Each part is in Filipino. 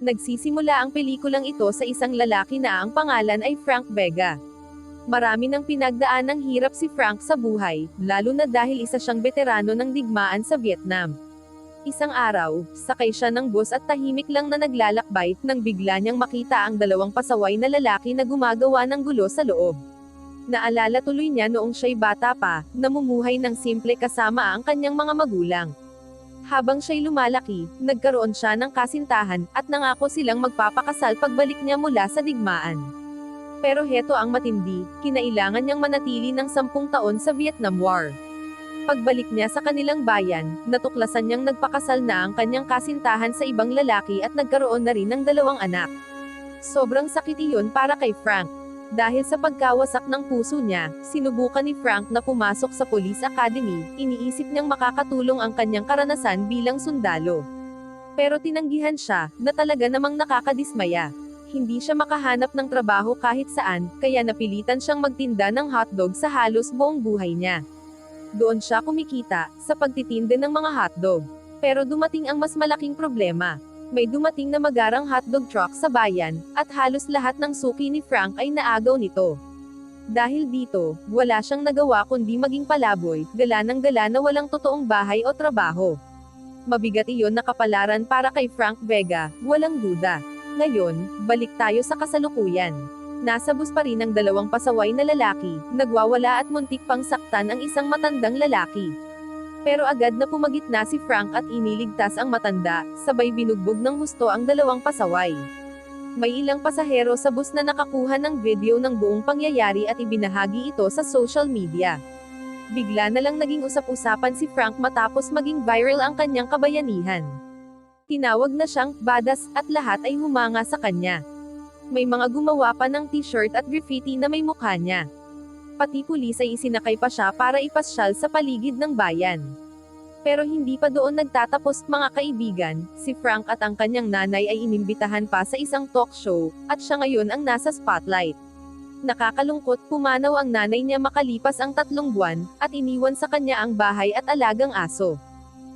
Nagsisimula ang pelikulang ito sa isang lalaki na ang pangalan ay Frank Vega. Marami nang pinagdaan ng hirap si Frank sa buhay, lalo na dahil isa siyang veterano ng digmaan sa Vietnam. Isang araw, sakay siya ng bus at tahimik lang na naglalakbay nang bigla niyang makita ang dalawang pasaway na lalaki na gumagawa ng gulo sa loob. Naalala tuloy niya noong siya'y bata pa, namumuhay ng simple kasama ang kanyang mga magulang. Habang siya'y lumalaki, nagkaroon siya ng kasintahan, at nangako silang magpapakasal pagbalik niya mula sa digmaan. Pero heto ang matindi, kinailangan niyang manatili ng 10 taon sa Vietnam War. Pagbalik niya sa kanilang bayan, natuklasan niyang nagpakasal na ang kanyang kasintahan sa ibang lalaki at nagkaroon na rin ng 2 anak. Sobrang sakit iyon para kay Frank. Dahil sa pagkawasak ng puso niya, sinubukan ni Frank na pumasok sa Police Academy, iniisip niyang makakatulong ang kanyang karanasan bilang sundalo. Pero tinanggihan siya, na talaga namang nakakadismaya. Hindi siya makahanap ng trabaho kahit saan, kaya napilitan siyang magtinda ng hotdog sa halos buong buhay niya. Doon siya kumikita, sa pagtitinda ng mga hotdog. Pero dumating ang mas malaking problema. May dumating na magarang hotdog truck sa bayan, at halos lahat ng suki ni Frank ay naagaw nito. Dahil dito, wala siyang nagawa kundi maging palaboy, gala ng gala na walang totoong bahay o trabaho. Mabigat iyon na kapalaran para kay Frank Vega, walang duda. Ngayon, balik tayo sa kasalukuyan. Nasa bus pa rin ang 2 pasaway na lalaki, nagwawala at muntik pang saktan ang isang matandang lalaki. Pero agad na pumagitna si Frank at iniligtas ang matanda, sabay binugbog ng husto ang 2 pasaway. May ilang pasahero sa bus na nakakuha ng video ng buong pangyayari at ibinahagi ito sa social media. Bigla na lang naging usap-usapan si Frank matapos maging viral ang kanyang kabayanihan. Tinawag na siyang "badass" at lahat ay humanga sa kanya. May mga gumawa pa ng t-shirt at graffiti na may mukha niya. Pati pulis ay isinakay pa siya para ipasyal sa paligid ng bayan. Pero hindi pa doon nagtatapos, mga kaibigan, si Frank at ang kanyang nanay ay inimbitahan pa sa isang talk show, at siya ngayon ang nasa spotlight. Nakakalungkot, pumanaw ang nanay niya makalipas ang 3 buwan, at iniwan sa kanya ang bahay at alagang aso.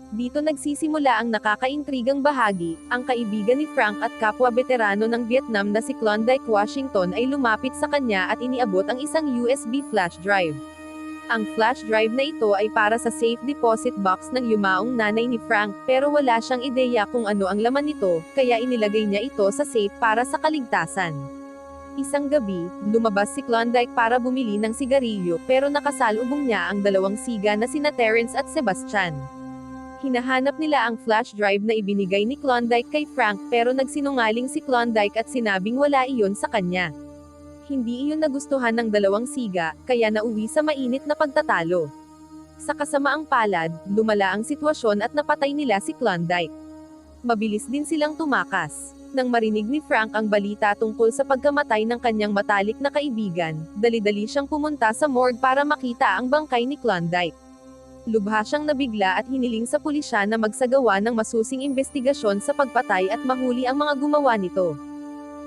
Dito nagsisimula ang nakakaintrigang bahagi, ang kaibigan ni Frank at kapwa veterano ng Vietnam na si Klondike Washington ay lumapit sa kanya at iniabot ang isang USB flash drive. Ang flash drive na ito ay para sa safe deposit box ng yumaong nanay ni Frank, pero wala siyang ideya kung ano ang laman nito, kaya inilagay niya ito sa safe para sa kaligtasan. Isang gabi, lumabas si Klondike para bumili ng sigarilyo, pero nakasalubong niya ang 2 siga na sina Terrence at Sebastian. Hinahanap nila ang flash drive na ibinigay ni Klondike kay Frank, pero nagsinungaling si Klondike at sinabing wala iyon sa kanya. Hindi iyon nagustuhan ng 2 siga, kaya nauwi sa mainit na pagtatalo. Sa kasamaang palad, lumala ang sitwasyon at napatay nila si Klondike. Mabilis din silang tumakas. Nang marinig ni Frank ang balita tungkol sa pagkamatay ng kanyang matalik na kaibigan, dali-dali siyang pumunta sa morgue para makita ang bangkay ni Klondike. Lubha siyang nabigla at hiniling sa pulisya na magsagawa ng masusing investigasyon sa pagpatay at mahuli ang mga gumawa nito.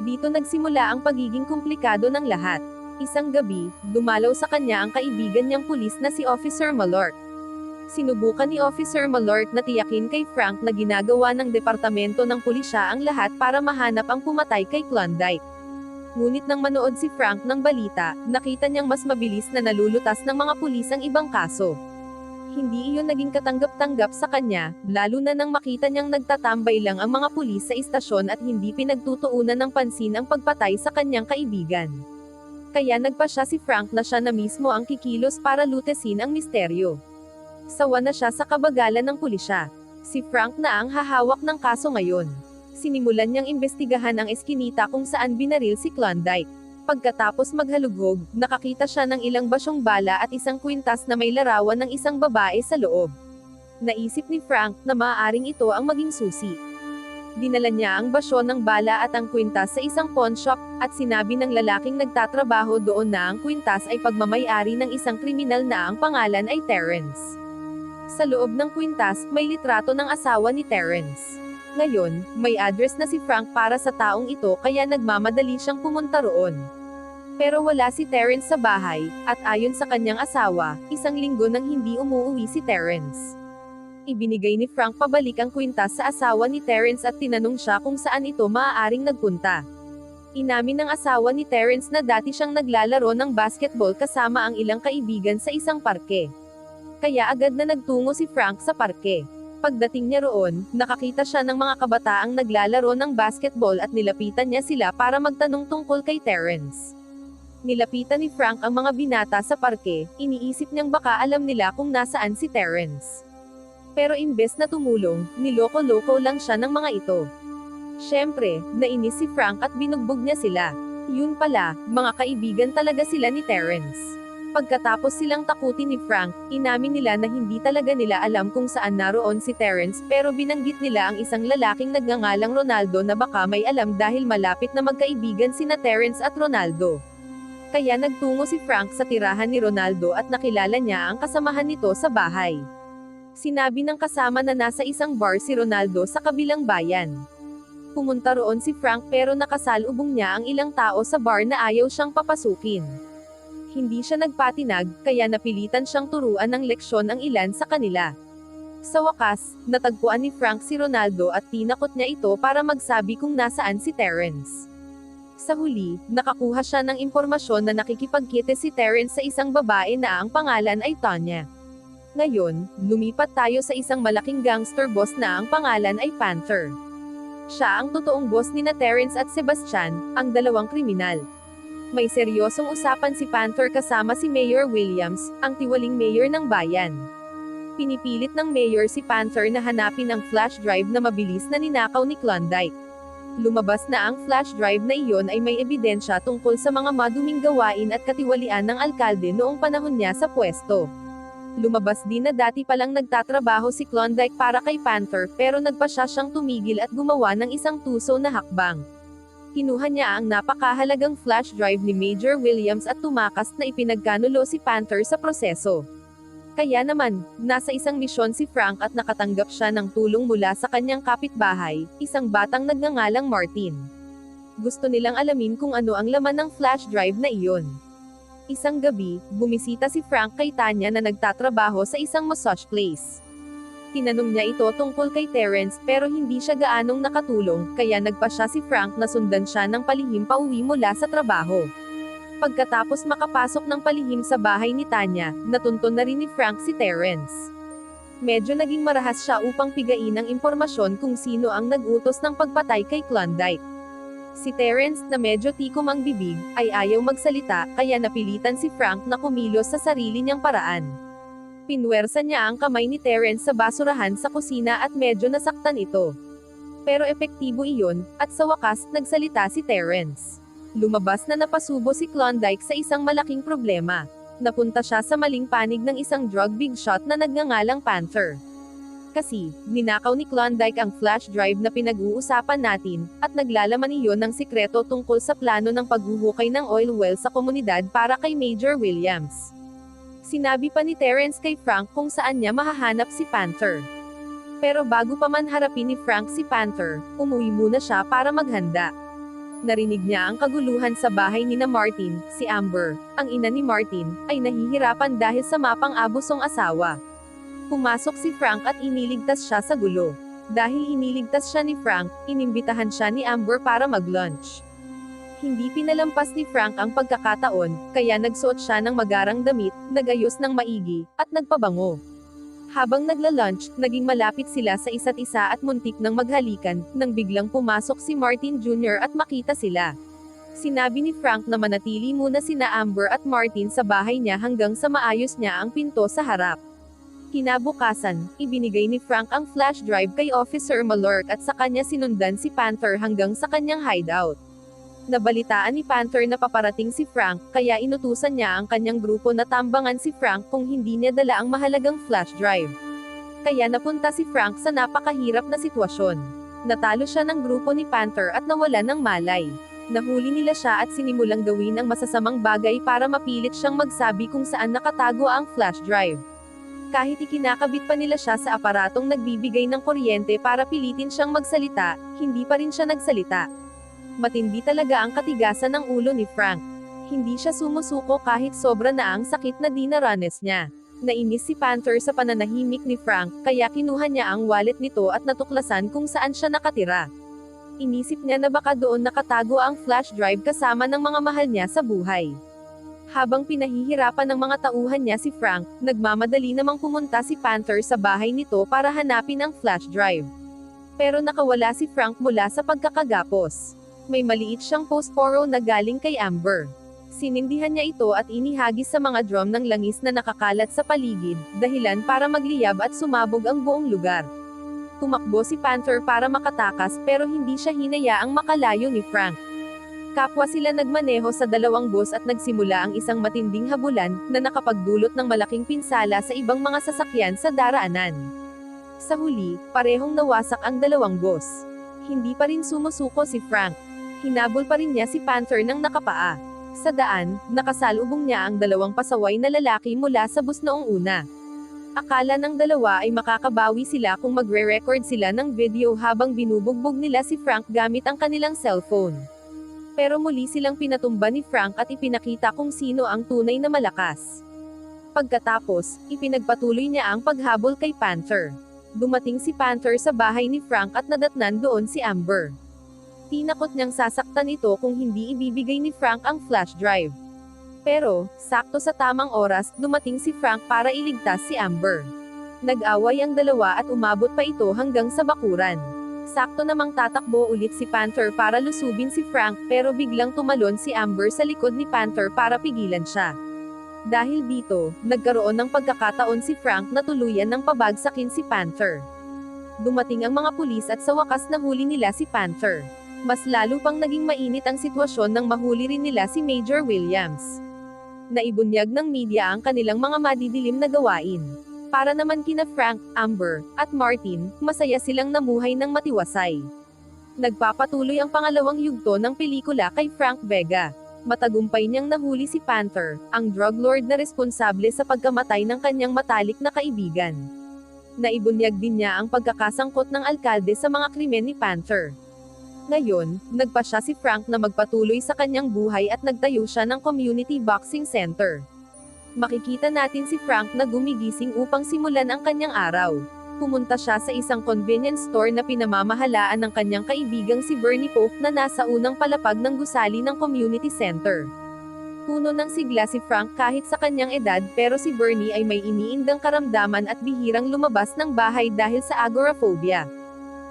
Dito nagsimula ang pagiging komplikado ng lahat. Isang gabi, dumalaw sa kanya ang kaibigan niyang pulis na si Officer Malort. Sinubukan ni Officer Malort na tiyakin kay Frank na ginagawa ng departamento ng pulisya ang lahat para mahanap ang pumatay kay Klondike. Ngunit nang manood si Frank ng balita, nakita niyang mas mabilis na nalulutas ng mga pulis ang ibang kaso. Hindi iyon naging katanggap-tanggap sa kanya, lalo na nang makita niyang nagtatambay lang ang mga pulis sa istasyon at hindi pinagtutuunan ng pansin ang pagpatay sa kanyang kaibigan. Kaya nagpasya si Frank na siya na mismo ang kikilos para lutesin ang misteryo. Sawa na siya sa kabagalan ng pulisya. Si Frank na ang hahawak ng kaso ngayon. Sinimulan niyang imbestigahan ang eskinita kung saan binaril si Klondike. Pagkatapos maghalughog, nakakita siya ng ilang basyong bala at isang kwintas na may larawan ng isang babae sa loob. Naisip ni Frank na maaaring ito ang maging susi. Dinala niya ang basyo ng bala at ang kwintas sa isang pawn shop, at sinabi ng lalaking nagtatrabaho doon na ang kwintas ay pagmamay-ari ng isang kriminal na ang pangalan ay Terrence. Sa loob ng kwintas, may litrato ng asawa ni Terrence. Ngayon, may address na si Frank para sa taong ito kaya nagmamadali siyang pumunta roon. Pero wala si Terrence sa bahay, at ayon sa kanyang asawa, 1 linggo nang hindi umuuwi si Terrence. ibinigay ni Frank pabalik ang kwintas sa asawa ni Terence at tinanong siya kung saan ito maaaring nagpunta. Inamin ng asawa ni Terence na dati siyang naglalaro ng basketball kasama ang ilang kaibigan sa isang parke. Kaya agad na nagtungo si Frank sa parke. Pagdating niya roon, nakakita siya ng mga kabataang naglalaro ng basketball at nilapitan niya sila para magtanong tungkol kay Terence. Nilapitan ni Frank ang mga binata sa parke, iniisip niyang baka alam nila kung nasaan si Terence. Pero imbes na tumulong, niloko-loko lang siya ng mga ito. Siyempre, nainis si Frank at binugbog niya sila. Yun pala, mga kaibigan talaga sila ni Terence. Pagkatapos silang takutin ni Frank, inamin nila na hindi talaga nila alam kung saan naroon si Terence pero binanggit nila ang isang lalaking nagngangalang Ronaldo na baka may alam dahil malapit na magkaibigan sina Terence at Ronaldo. Kaya nagtungo si Frank sa tirahan ni Ronaldo at nakilala niya ang kasamahan nito sa bahay. Sinabi ng kasama na nasa isang bar si Ronaldo sa kabilang bayan. Pumunta roon si Frank pero nakasalubong niya ang ilang tao sa bar na ayaw siyang papasukin. Hindi siya nagpatinag, kaya napilitan siyang turuan ng leksyon ang ilan sa kanila. Sa wakas, natagpuan ni Frank si Ronaldo at tinakot niya ito para magsabi kung nasaan si Terence. Sa huli, nakakuha siya ng impormasyon na nakikipagkite si Terence sa isang babae na ang pangalan ay Tanya. Ngayon, lumipat tayo sa isang malaking gangster boss na ang pangalan ay Panther. Siya ang totoong boss ni Terence at Sebastian, ang dalawang kriminal. May seryosong usapan si Panther kasama si Mayor Williams, ang tiwaling mayor ng bayan. Pinipilit ng mayor si Panther na hanapin ang flash drive na mabilis na ninakaw ni Klondike. Lumabas na ang flash drive na iyon ay may ebidensya tungkol sa mga maduming gawain at katiwalian ng alkalde noong panahon niya sa pwesto. Lumabas din na dati palang nagtatrabaho si Klondike para kay Panther pero nagpasya siyang tumigil at gumawa ng isang tuso na hakbang. Kinuha niya ang napakahalagang flash drive ni Major Williams at tumakas na ipinagkanulo si Panther sa proseso. Kaya naman, nasa isang misyon si Frank at nakatanggap siya ng tulong mula sa kanyang kapitbahay, isang batang nagngangalang Martin. Gusto nilang alamin kung ano ang laman ng flash drive na iyon. Isang gabi, bumisita si Frank kay Tanya na nagtatrabaho sa isang massage place. Tinanong niya ito tungkol kay Terence pero hindi siya gaanong nakatulong, kaya nagpasya si Frank na sundan siya ng palihim pauwi mula sa trabaho. Pagkatapos makapasok ng palihim sa bahay ni Tanya, natuntun na rin ni Frank si Terence. Medyo naging marahas siya upang pigain ang impormasyon kung sino ang nag-utos ng pagpatay kay Klondike. Si Terence, na medyo tikom ang bibig, ay ayaw magsalita, kaya napilitan si Frank na kumilos sa sarili niyang paraan. Pinwersa niya ang kamay ni Terence sa basurahan sa kusina at medyo nasaktan ito. Pero epektibo iyon, at sa wakas, nagsalita si Terence. Lumabas na napasubo si Klondike sa isang malaking problema. Napunta siya sa maling panig ng isang drug big shot na nagngangalang Panther. Kasi, ninakaw ni Klondike ang flash drive na pinag-uusapan natin, at naglalaman iyon ng sikreto tungkol sa plano ng paghuhukay ng oil well sa komunidad para kay Major Williams. Sinabi pa ni Terence kay Frank kung saan niya mahahanap si Panther. Pero bago pa man harapin ni Frank si Panther, umuwi muna siya para maghanda. Narinig niya ang kaguluhan sa bahay ni Martin, si Amber, ang ina ni Martin, ay nahihirapan dahil sa mapang-abusong asawa. Pumasok si Frank at iniligtas siya sa gulo. Dahil iniligtas siya ni Frank, inimbitahan siya ni Amber para mag-lunch. Hindi pinalampas ni Frank ang pagkakataon, kaya nagsuot siya ng magarang damit, nagayos ng maigi, at nagpabango. Habang nagla-lunch, naging malapit sila sa isa't isa at muntik ng maghalikan, nang biglang pumasok si Martin Jr. at makita sila. Sinabi ni Frank na manatili muna sina Amber at Martin sa bahay niya hanggang sa maayos niya ang pinto sa harap. Kinabukasan, ibinigay ni Frank ang flash drive kay Officer Malork at sa kanya sinundan si Panther hanggang sa kanyang hideout. Nabalitaan ni Panther na paparating si Frank, kaya inutusan niya ang kanyang grupo na tambangan si Frank kung hindi niya dala ang mahalagang flash drive. Kaya napunta si Frank sa napakahirap na sitwasyon. Natalo siya ng grupo ni Panther at nawala ng malay. Nahuli nila siya at sinimulang gawin ang masasamang bagay para mapilit siyang magsabi kung saan nakatago ang flash drive. Kahit ikinakabit pa nila siya sa aparatong nagbibigay ng kuryente para pilitin siyang magsalita, hindi pa rin siya nagsalita. Matindi talaga ang katigasan ng ulo ni Frank. Hindi siya sumusuko kahit sobra na ang sakit na dinaranas niya. Nainis si Panther sa pananahimik ni Frank, kaya kinuha niya ang wallet nito at natuklasan kung saan siya nakatira. Inisip niya na baka doon nakatago ang flash drive kasama ng mga mahal niya sa buhay. Habang pinahihirapan ng mga tauhan niya si Frank, nagmamadali namang pumunta si Panther sa bahay nito para hanapin ang flash drive. Pero nakawala si Frank mula sa pagkakagapos. May maliit siyang posporo na galing kay Amber. Sinindihan niya ito at inihagis sa mga drum ng langis na nakakalat sa paligid, dahilan para magliyab at sumabog ang buong lugar. Tumakbo si Panther para makatakas pero hindi siya hinayaang makalayo ni Frank. Kapwa sila nagmaneho sa dalawang bus at nagsimula ang isang matinding habulan, na nakapagdulot ng malaking pinsala sa ibang mga sasakyan sa daraanan. Sa huli, parehong nawasak ang dalawang bus. Hindi pa rin sumusuko si Frank. Hinabol pa rin niya si Panther ng nakapaa. Sa daan, nakasalubong niya ang dalawang pasaway na lalaki mula sa bus noong una. Akala ng dalawa ay makakabawi sila kung magre-record sila ng video habang binubugbog nila si Frank gamit ang kanilang cellphone. Pero muli silang pinatumba ni Frank at ipinakita kung sino ang tunay na malakas. Pagkatapos, ipinagpatuloy niya ang paghabol kay Panther. Dumating si Panther sa bahay ni Frank at nadatnan doon si Amber. Tinakot niyang sasaktan ito kung hindi ibibigay ni Frank ang flash drive. Pero, sakto sa tamang oras, dumating si Frank para iligtas si Amber. Nag-away ang dalawa at umabot pa ito hanggang sa bakuran. Sakto namang tatakbo ulit si Panther para lusubin si Frank, pero biglang tumalon si Amber sa likod ni Panther para pigilan siya. Dahil dito, nagkaroon ng pagkakataon si Frank na tuluyan ng pabagsakin si Panther. Dumating ang mga pulis at sa wakas nahuli nila si Panther. Mas lalo pang naging mainit ang sitwasyon nang mahuli rin nila si Major Williams. Naibunyag ng media ang kanilang mga madidilim na gawain. Para naman kina Frank, Amber, at Martin, masaya silang namuhay ng matiwasay. Nagpapatuloy ang pangalawang yugto ng pelikula kay Frank Vega. Matagumpay niyang nahuli si Panther, ang drug lord na responsable sa pagkamatay ng kanyang matalik na kaibigan. Naibunyag din niya ang pagkakasangkot ng alkalde sa mga krimen ni Panther. Ngayon, nagpa siya si Frank na magpatuloy sa kanyang buhay at nagtayo siya ng community boxing center. Makikita natin si Frank na gumigising upang simulan ang kanyang araw. Pumunta siya sa isang convenience store na pinamamahalaan ng kanyang kaibigang si Bernie Pope na nasa unang palapag ng gusali ng community center. Puno ng sigla si Frank kahit sa kanyang edad, pero si Bernie ay may iniindang karamdaman at bihirang lumabas ng bahay dahil sa agoraphobia.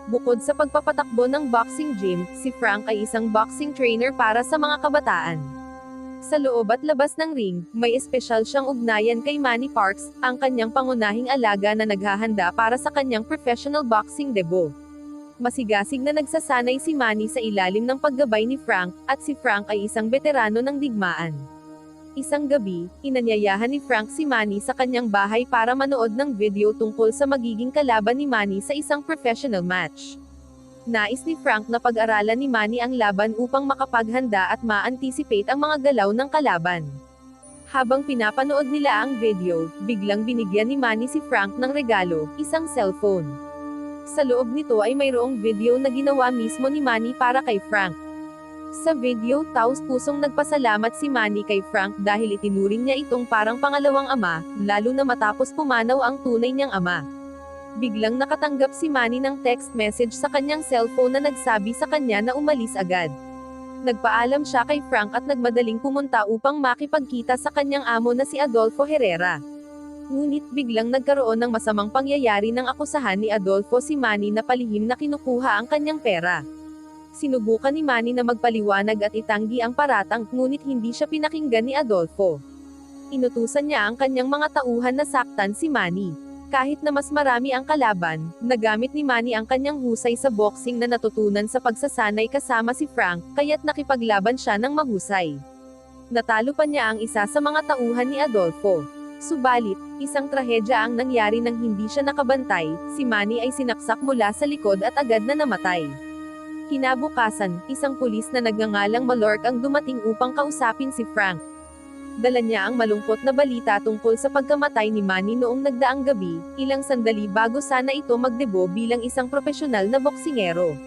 Bukod sa pagpapatakbo ng boxing gym, si Frank ay isang boxing trainer para sa mga kabataan. Sa loob at labas ng ring, may espesyal siyang ugnayan kay Manny Parks, ang kanyang pangunahing alaga na naghahanda para sa kanyang professional boxing debut. Masigasig na nagsasanay si Manny sa ilalim ng paggabay ni Frank, at si Frank ay isang veterano ng digmaan. Isang gabi, inanyayahan ni Frank si Manny sa kanyang bahay para manood ng video tungkol sa magiging kalaban ni Manny sa isang professional match. Nais ni Frank na pag-aralan ni Manny ang laban upang makapaghanda at ma-anticipate ang mga galaw ng kalaban. Habang pinapanood nila ang video, biglang binigyan ni Manny si Frank ng regalo, isang cellphone. Sa loob nito ay mayroong video na ginawa mismo ni Manny para kay Frank. Sa video, taos-pusong nagpasalamat si Manny kay Frank dahil itinuring niya itong parang pangalawang ama, lalo na matapos pumanaw ang tunay niyang ama. Biglang nakatanggap si Manny ng text message sa kanyang cellphone na nagsabi sa kanya na umalis agad. Nagpaalam siya kay Frank at nagmadaling pumunta upang makipagkita sa kanyang amo na si Adolfo Herrera. Ngunit biglang nagkaroon ng masamang pangyayari nang akusahan ni Adolfo si Manny na palihim na kinukuha ang kanyang pera. Sinubukan ni Manny na magpaliwanag at itanggi ang paratang, ngunit hindi siya pinakinggan ni Adolfo. Inutusan niya ang kanyang mga tauhan na saktan si Manny. Kahit na mas marami ang kalaban, nagamit ni Manny ang kanyang husay sa boxing na natutunan sa pagsasanay kasama si Frank, kaya't nakipaglaban siya ng mahusay. Natalo pa niya ang isa sa mga tauhan ni Adolfo. Subalit, isang trahedya ang nangyari nang hindi siya nakabantay, si Manny ay sinaksak mula sa likod at agad na namatay. Kinabukasan, isang pulis na nagngangalang Malork ang dumating upang kausapin si Frank. Dala niya ang malungkot na balita tungkol sa pagkamatay ni Manny noong nagdaang gabi, ilang sandali bago sana ito magdebo bilang isang profesional na boksingero.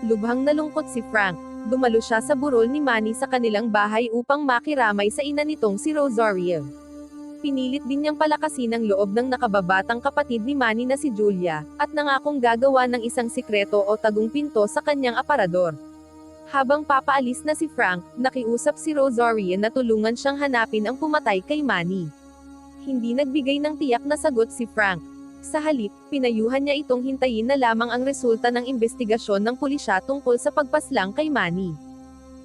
Lubhang nalungkot si Frank. Dumalo siya sa burol ni Manny sa kanilang bahay upang makiramay sa ina nitong si Rosario. Pinilit din niyang palakasin ang loob ng nakababatang kapatid ni Manny na si Julia, at nangakong gagawa ng isang sikreto o tagong pinto sa kanyang aparador. Habang papaalis na si Frank, nakiusap si Rosario na tulungan siyang hanapin ang pumatay kay Manny. Hindi nagbigay ng tiyak na sagot si Frank. Sa halip, pinayuhan niya itong hintayin na lamang ang resulta ng investigasyon ng pulisya tungkol sa pagpaslang kay Manny.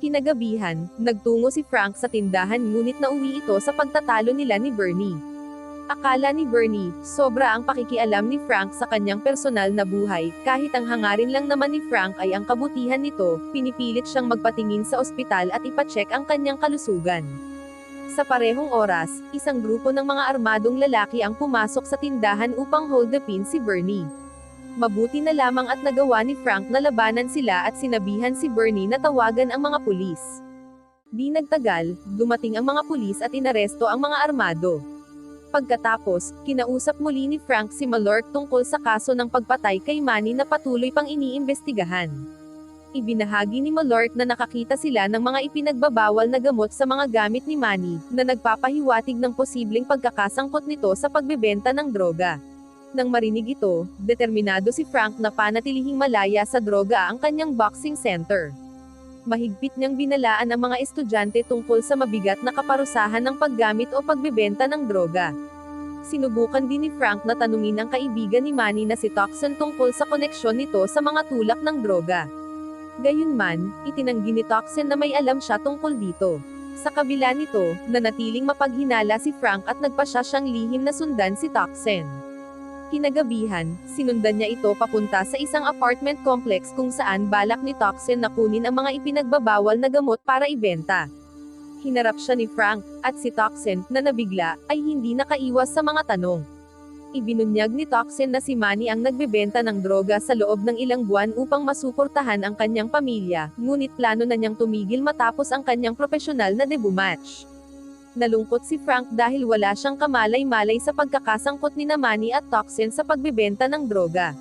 Kinagabihan, nagtungo si Frank sa tindahan ngunit nauwi ito sa pagtatalo nila ni Bernie. Akala ni Bernie, sobra ang pakikialam ni Frank sa kanyang personal na buhay, kahit ang hangarin lang naman ni Frank ay ang kabutihan nito, pinipilit siyang magpatingin sa ospital at ipacheck ang kanyang kalusugan. Sa parehong oras, isang grupo ng mga armadong lalaki ang pumasok sa tindahan upang hold the pin si Bernie. Mabuti na lamang at nagawa ni Frank na labanan sila at sinabihan si Bernie na tawagan ang mga pulis. Di nagtagal, dumating ang mga pulis at inaresto ang mga armado. Pagkatapos, kinausap muli ni Frank si Malort tungkol sa kaso ng pagpatay kay Manny na patuloy pang iniimbestigahan. Ibinahagi ni Malort na nakakita sila ng mga ipinagbabawal na gamot sa mga gamit ni Manny, na nagpapahiwatig ng posibleng pagkakasangkot nito sa pagbebenta ng droga. Nang marinig ito, determinado si Frank na panatilihing malaya sa droga ang kanyang boxing center. Mahigpit niyang binalaan ang mga estudyante tungkol sa mabigat na kaparusahan ng paggamit o pagbebenta ng droga. Sinubukan din ni Frank na tanungin ang kaibigan ni Manny na si Toxin tungkol sa koneksyon nito sa mga tulak ng droga. Gayunman, itinanggi ni Toxin na may alam siya tungkol dito. Sa kabila nito, nanatiling mapaghinala si Frank at nagpasya siyang lihim na sundan si Toxin. Kinagabihan, sinundan niya ito papunta sa isang apartment complex kung saan balak ni Toxin na kunin ang mga ipinagbabawal na gamot para ibenta. Hinarap siya ni Frank, at si Toxin, na nabigla, ay hindi nakaiwas sa mga tanong. Ibinunyag ni Toxin na si Manny ang nagbebenta ng droga sa loob ng ilang buwan upang masuportahan ang kanyang pamilya, ngunit plano na niyang tumigil matapos ang kanyang profesional na debut match. Nalungkot si Frank dahil wala siyang kamalay-malay sa pagkakasangkot ni Manny at Toxin sa pagbebenta ng droga.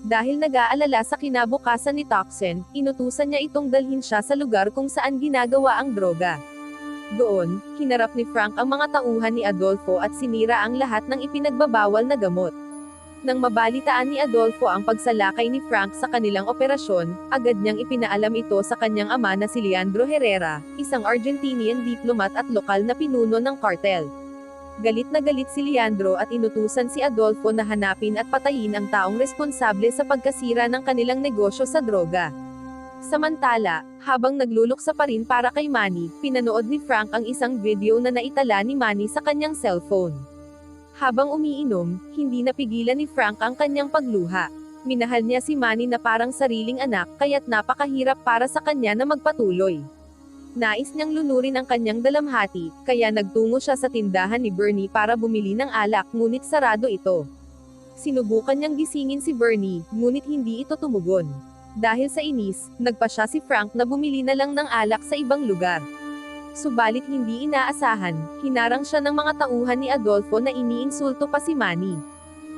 Dahil nag-aalala sa kinabukasan ni Toxin, inutusan niya itong dalhin siya sa lugar kung saan ginagawa ang droga. Doon, hinarap ni Frank ang mga tauhan ni Adolfo at sinira ang lahat ng ipinagbabawal na gamot. Nang mabalitaan ni Adolfo ang pagsalakay ni Frank sa kanilang operasyon, agad niyang ipinaalam ito sa kanyang ama na si Leandro Herrera, isang Argentinian diplomat at lokal na pinuno ng kartel. Galit na galit si Leandro at inutusan si Adolfo na hanapin at patayin ang taong responsable sa pagkasira ng kanilang negosyo sa droga. Samantala, habang nagluluksa pa rin para kay Manny, pinanood ni Frank ang isang video na naitala ni Manny sa kanyang cellphone. Habang umiinom, hindi napigilan ni Frank ang kanyang pagluha. Minahal niya si Manny na parang sariling anak, kaya't napakahirap para sa kanya na magpatuloy. Nais niyang lunurin ang kanyang dalamhati, kaya nagtungo siya sa tindahan ni Bernie para bumili ng alak, ngunit sarado ito. Sinubukan niyang gisingin si Bernie, ngunit hindi ito tumugon. Dahil sa inis, nagpa siya si Frank na bumili na lang ng alak sa ibang lugar. Subalit hindi inaasahan, hinarang siya ng mga tauhan ni Adolfo na iniinsulto pa si Manny.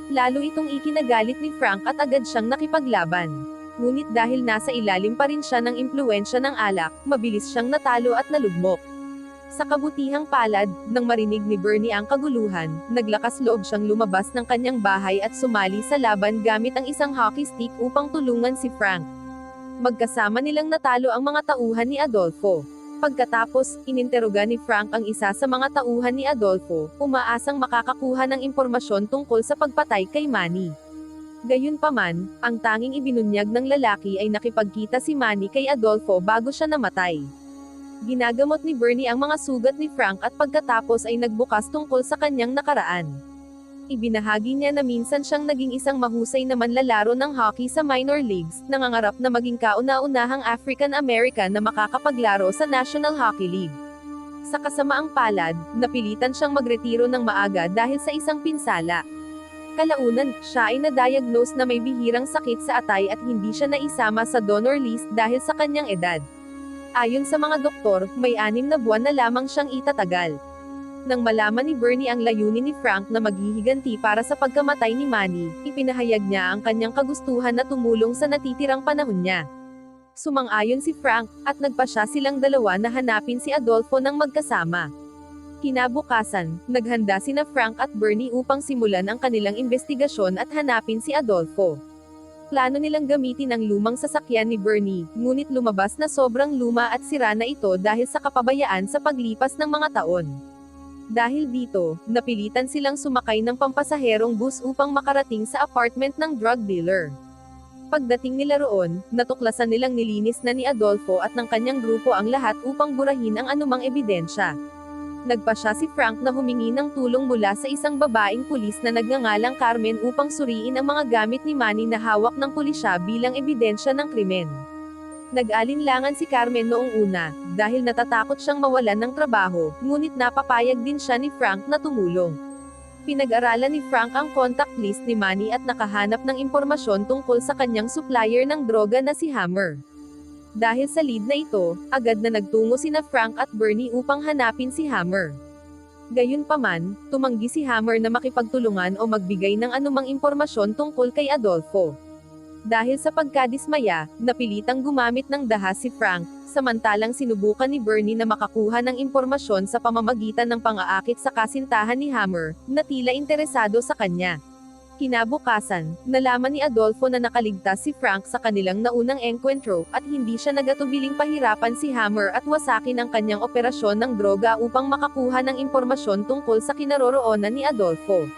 Lalo itong ikinagalit ni Frank at agad siyang nakipaglaban. Ngunit dahil nasa ilalim pa rin siya ng impluwensya ng alak, mabilis siyang natalo at nalugmok. Sa kabutihang palad, nang marinig ni Bernie ang kaguluhan, naglakas loob siyang lumabas ng kanyang bahay at sumali sa laban gamit ang isang hockey stick upang tulungan si Frank. Magkasama nilang natalo ang mga tauhan ni Adolfo. Pagkatapos, ininteroga ni Frank ang isa sa mga tauhan ni Adolfo, umaasang makakakuha ng impormasyon tungkol sa pagpatay kay Manny. Gayunpaman, ang tanging ibinunyag ng lalaki ay nakipagkita si Manny kay Adolfo bago siya namatay. Ginagamot ni Bernie ang mga sugat ni Frank at pagkatapos ay nagbukas tungkol sa kanyang nakaraan. Ibinahagi niya na minsan siyang naging isang mahusay na manlalaro ng hockey sa minor leagues, nangangarap na maging kauna-unahang African-American na makakapaglaro sa National Hockey League. Sa kasamaang palad, napilitan siyang magretiro ng maaga dahil sa isang pinsala. Kalaunan, siya ay na-diagnose na may bihirang sakit sa atay at hindi siya naisama sa donor list dahil sa kanyang edad. Ayon sa mga doktor, may 6 na buwan na lamang siyang itatagal. Nang malaman ni Bernie ang layunin ni Frank na maghihiganti para sa pagkamatay ni Manny, ipinahayag niya ang kanyang kagustuhan na tumulong sa natitirang panahon niya. Sumang-ayon si Frank, at nagpasya silang dalawa na hanapin si Adolfo ng magkasama. Kinabukasan, naghanda sina Frank at Bernie upang simulan ang kanilang investigasyon at hanapin si Adolfo. Plano nilang gamitin ang lumang sasakyan ni Bernie, ngunit lumabas na sobrang luma at sira na ito dahil sa kapabayaan sa paglipas ng mga taon. Dahil dito, napilitan silang sumakay ng pampasaherong bus upang makarating sa apartment ng drug dealer. Pagdating nila roon, natuklasan nilang nilinis na ni Adolfo at ng kanyang grupo ang lahat upang burahin ang anumang ebidensya. Nagpasya si Frank na humingi ng tulong mula sa isang babaeng pulis na nagngangalang Carmen upang suriin ang mga gamit ni Manny na hawak ng pulisya bilang ebidensya ng krimen. Nag-alinlangan si Carmen noong una, dahil natatakot siyang mawalan ng trabaho, ngunit napapayag din siya ni Frank na tumulong. Pinag-aralan ni Frank ang contact list ni Manny at nakahanap ng impormasyon tungkol sa kanyang supplier ng droga na si Hammer. Dahil sa lead na ito, agad na nagtungo sina Frank at Bernie upang hanapin si Hammer. Gayunpaman, tumanggi si Hammer na makipagtulungan o magbigay ng anumang impormasyon tungkol kay Adolfo. Dahil sa pagkadismaya, napilitang gumamit ng dahas si Frank, samantalang sinubukan ni Bernie na makakuha ng impormasyon sa pamamagitan ng pang-aakit sa kasintahan ni Hammer, na tila interesado sa kanya. Kinabukasan, nalaman ni Adolfo na nakaligtas si Frank sa kanilang naunang engkwentro, at hindi siya nagatubiling pahirapan si Hammer at wasakin ang kanyang operasyon ng droga upang makakuha ng impormasyon tungkol sa kinaroroonan ni Adolfo.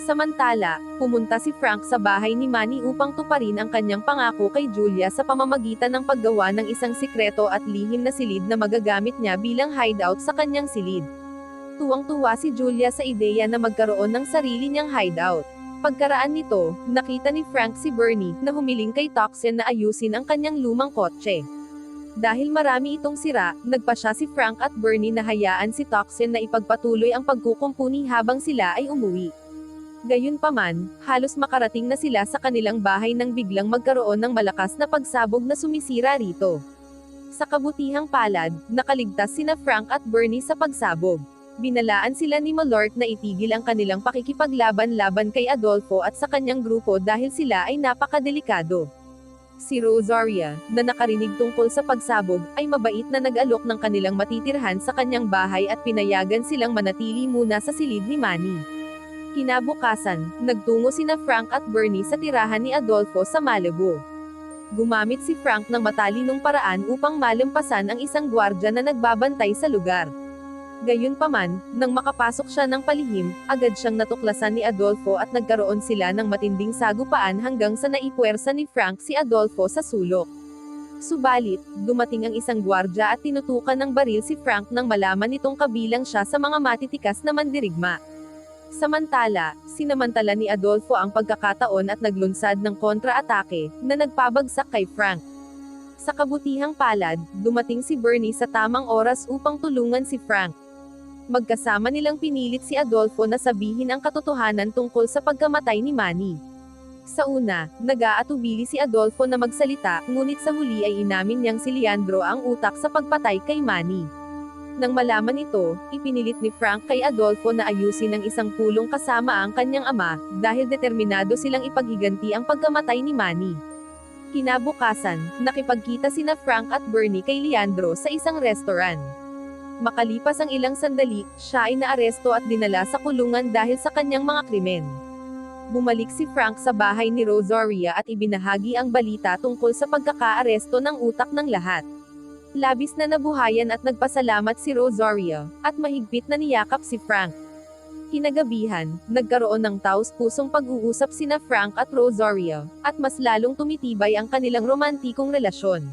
Samantala, pumunta si Frank sa bahay ni Manny upang tuparin ang kanyang pangako kay Julia sa pamamagitan ng paggawa ng isang sikreto at lihim na silid na magagamit niya bilang hideout sa kanyang silid. Tuwang-tuwa si Julia sa ideya na magkaroon ng sarili niyang hideout. Pagkaraan nito, nakita ni Frank si Bernie, na humiling kay Toxin na ayusin ang kanyang lumang kotse. Dahil marami itong sira, nagpasya si Frank at Bernie na hayaan si Toxin na ipagpatuloy ang pagkukumpuni habang sila ay umuwi. Gayunpaman, halos makarating na sila sa kanilang bahay nang biglang magkaroon ng malakas na pagsabog na sumisira rito. Sa kabutihang palad, nakaligtas sina Frank at Bernie sa pagsabog. Binalaan sila ni Malort na itigil ang kanilang pakikipaglaban-laban kay Adolfo at sa kanyang grupo dahil sila ay napakadelikado. Si Rosaria, na nakarinig tungkol sa pagsabog, ay mabait na nag-alok ng kanilang matitirhan sa kanyang bahay at pinayagan silang manatili muna sa silid ni Manny. Kinabukasan, nagtungo sina Frank at Bernie sa tirahan ni Adolfo sa Malibu. Gumamit si Frank ng matalinong paraan upang malampasan ang isang gwardya na nagbabantay sa lugar. Gayunpaman, nang makapasok siya ng palihim, agad siyang natuklasan ni Adolfo at nagkaroon sila ng matinding sagupaan hanggang sa naipuwersa ni Frank si Adolfo sa sulok. Subalit, dumating ang isang gwardya at tinutukan ng baril si Frank nang malaman nitong kabilang siya sa mga matitikas na mandirigma. Samantala, sinamantala ni Adolfo ang pagkakataon at naglunsad ng kontra-atake, na nagpabagsak kay Frank. Sa kabutihang palad, dumating si Bernie sa tamang oras upang tulungan si Frank. Magkasama nilang pinilit si Adolfo na sabihin ang katotohanan tungkol sa pagkamatay ni Manny. Sa una, nag-aatubili si Adolfo na magsalita, ngunit sa huli ay inamin niyang si Leandro ang utak sa pagpatay kay Manny. Nang malaman ito, ipinilit ni Frank kay Adolfo na ayusin ang isang pulong kasama ang kanyang ama, dahil determinado silang ipaghiganti ang pagkamatay ni Manny. Kinabukasan, nakipagkita sina Frank at Bernie kay Leandro sa isang restaurant. Makalipas ang ilang sandali, siya ay naaresto at dinala sa kulungan dahil sa kanyang mga krimen. Bumalik si Frank sa bahay ni Rosaria at ibinahagi ang balita tungkol sa pagkakaaresto ng utak ng lahat. Labis na nabuhayan at nagpasalamat si Rosaria, at mahigpit na niyakap si Frank. Kinagabihan, nagkaroon ng taos-pusong pag-uusap sina Frank at Rosaria, at mas lalong tumitibay ang kanilang romantikong relasyon.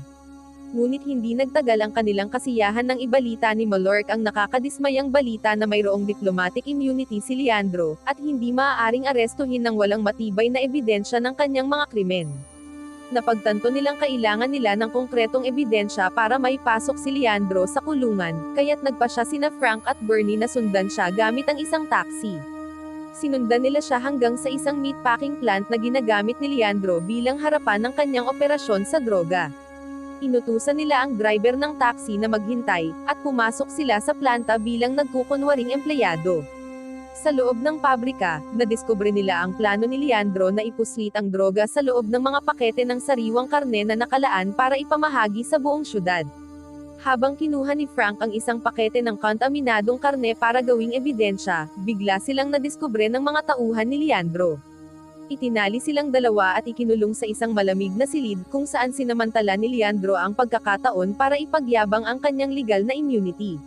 Ngunit hindi nagtagal ang kanilang kasiyahan nang ibalita ni Malort ang nakakadismayang balita na mayroong diplomatic immunity si Leandro, at hindi maaaring arestuhin ng walang matibay na ebidensya ng kanyang mga krimen. Napagtanto nilang kailangan nila ng konkretong ebidensya para maipasok si Leandro sa kulungan, kaya't nagpasya sina Frank at Bernie na sundan siya gamit ang isang taxi. Sinundan nila siya hanggang sa isang meatpacking plant na ginagamit ni Leandro bilang harapan ng kanyang operasyon sa droga. Inutusan nila ang driver ng taxi na maghintay, at pumasok sila sa planta bilang nagkukunwaring empleyado. Sa loob ng pabrika, nadiskubre nila ang plano ni Leandro na ipuslit ang droga sa loob ng mga pakete ng sariwang karne na nakalaan para ipamahagi sa buong syudad. Habang kinuha ni Frank ang isang pakete ng kontaminadong karne para gawing ebidensya, bigla silang nadiskubre ng mga tauhan ni Leandro. Itinali silang dalawa at ikinulong sa isang malamig na silid kung saan sinamantala ni Leandro ang pagkakataon para ipagyabang ang kanyang legal na immunity.